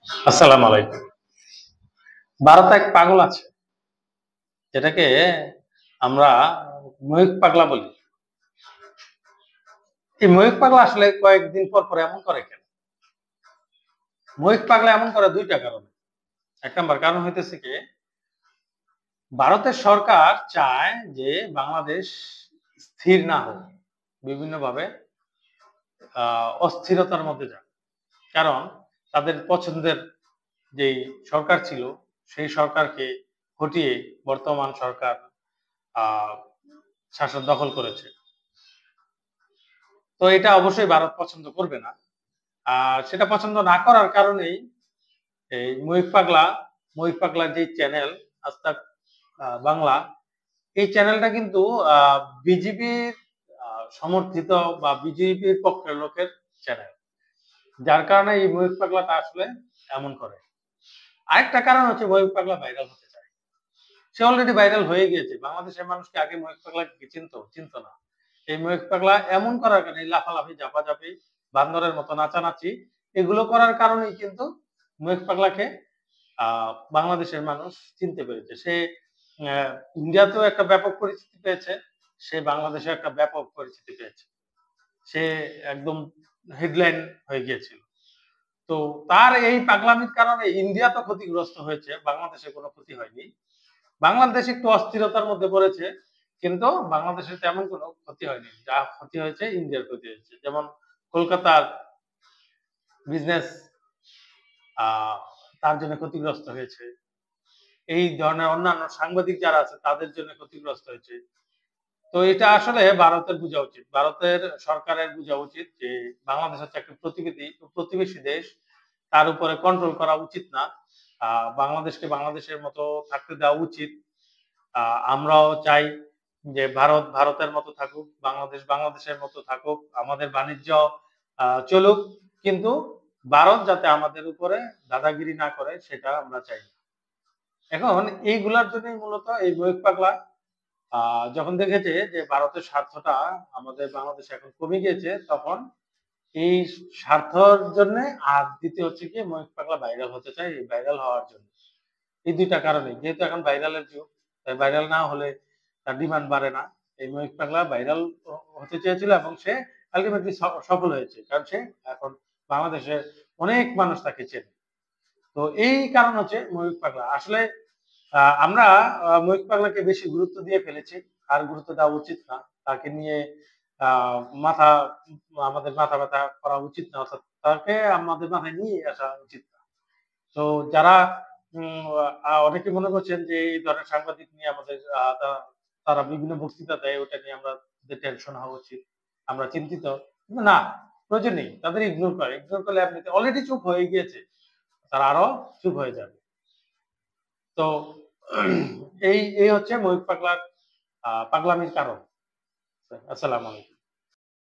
আসসালামু আলাইকুম। ভারতে এক পাগল আছে, যেটাকে আমরা ময়ূক পাগলা বলি। এই ময়ূক পাগলা আসলে কয়েকদিন পর পর এমন করে কেন? ময়ূক পাগলা এমন করে ২ টা কারণে। ১ নাম্বার কারণ হইতেছে কি, ভারতের সরকার চায় যে বাংলাদেশ স্থির না হোক। বিভিন্নভাবে অস্থিরতার মধ্যে যাক। কারণ তাদের পছন্দের যেই সরকার ছিল, সেই সরকারকে হটিয়ে বর্তমান সরকার আ শাসন দখল করেছে। তো এটা অবশ্যই ভারত পছন্দ করবে না। আর সেটা পছন্দ না করার কারণেই এই ময়ূক পাগলার যে চ্যানেল আজ তাক বাংলা, এই চ্যানেলটা কিন্তু আ বিজেপির সমর্থিত বা বিজেপির পক্ষের লোকের চ্যানেল। যার কারণে এই ময়ূক পাগলাটা আসলে এমন করে। আরেকটা কারণ হচ্ছে ময়ূক পাগলা ভাইরাল হতে চায়। সে অলরেডি ভাইরাল হয়ে গিয়েছে। বাংলাদেশের মানুষকে আগে ময়ূক পাগলাকে কি চিনত না। এই ময়ূক পাগলা এমন করার কারণে লাফালাফি, ঝাপাঝাপি, বান্দরের মতো নাচানাচি এগুলো করার কারণেই কিন্তু ময়ূক পাগলাকে আ বাংলাদেশের মানুষ চিনতে পেরেছে। সে অ্যা ইন্ডিয়াতেও একটা ব্যাপক পরিচিতি পেয়েছে। সে বাংলাদেশেও একটা ব্যাপক পরিচিতি পেয়েছে। সে একদম হেডলাইন হয়ে গিয়েছিল। তো তার এই পাগলামির কারণে ইন্ডিয়া তো ক্ষতিগ্রস্ত হয়েছে, বাংলাদেশে কোনো ক্ষতি হয়নি। বাংলাদেশ একটু অস্থিরতার মধ্যে পড়েছে। কিন্তু বাংলাদেশের তেমন কোনো ক্ষতি হয়নি। যা ক্ষতি হয়েছে ইন্ডিয়ার ক্ষতি হয়েছে। যেমন কলকাতার বিজনেস আ তার জন্য ক্ষতিগ্রস্ত হয়েছে। এই ধরনের অন্যান্য সাংবাদিক যারা আছে তাদের জন্য ক্ষতিগ্রস্ত হয়েছে। তো এটা আসলে ভারতের বুঝা উচিত। ভারতের সরকারের বুঝা উচিত যে বাংলাদেশ হচ্ছে একটা প্রতিবেশী দেশ। তার উপরে কন্ট্রোল করা উচিত না। আ বাংলাদেশকে বাংলাদেশের মতো থাকতে দেওয়া উচিত। আ আমরাও চাই যে ভারত ভারতের মতো থাকুক, বাংলাদেশ বাংলাদেশের মতো থাকুক। আমাদের বাণিজ্য চলুক। কিন্তু ভারত যাতে আমাদের উপরে দাদাগিরি না করে সেটা আমরা চাই না। এখন এইগুলার জন্যই মূলত এই ময়ূক পাগলা আ যখন দেখেছে যে ভারতের স্বার্থটা আমাদের বাংলাদেশে এখন কমে গিয়েছে, তখন এই স্বার্থর জন্যে আর ২য় হচ্ছে গিয়ে ময়ূক পাগলা ভাইরাল হতে চায়, এই ভাইরাল হওয়ার জন্য। এই ২ টা কারণেই। যেহেতু এখন ভাইরালের যুগ, তাই ভাইরাল না হলে তার ডিমান্ড বাড়ে না। এই ময়ূক পাগলা ভাইরাল হতে চেয়েছিল এবং সে আল্টিমেটলি সফল হয়েছে। কারণ সে এখন বাংলাদেশের অনেক মানুষ তাকে চেনে। তো এই কারণ হচ্ছে ময়ূক পাগলা। আসলে আমরা ময়ূক পাগলাকে বেশি গুরুত্ব দিয়ে ফেলেছি। আর গুরুত্ব দেওয়া উচিত না। তাকে নিয়ে আ মাথা আমাদের মাথা ব্যাথা করা উচিত না। অর্থাৎ তাকে আমাদের মাথায় নিয়ে আসা উচিত না। তো যারা উম অনেকে মনে করছেন যে এই ধরনের সাংবাদিক নিয়ে আমাদের তারা বিভিন্ন বক্তৃতা দেয়, ওটা নিয়ে আমাদের টেনশন হওয়া উচিত। আমরা চিন্তিত। কিন্তু না, প্রয়োজন নেই। তাদের ইগনোর করে। ইগনোর করলে এমনিতে অলরেডি চুপ হয়ে গিয়েছে। তারা আরো চুপ হয়ে যাবে। তো এই হচ্ছে ময়ূক পাগলার পাগলামির কারণ। আসসালামু আলাইকুম।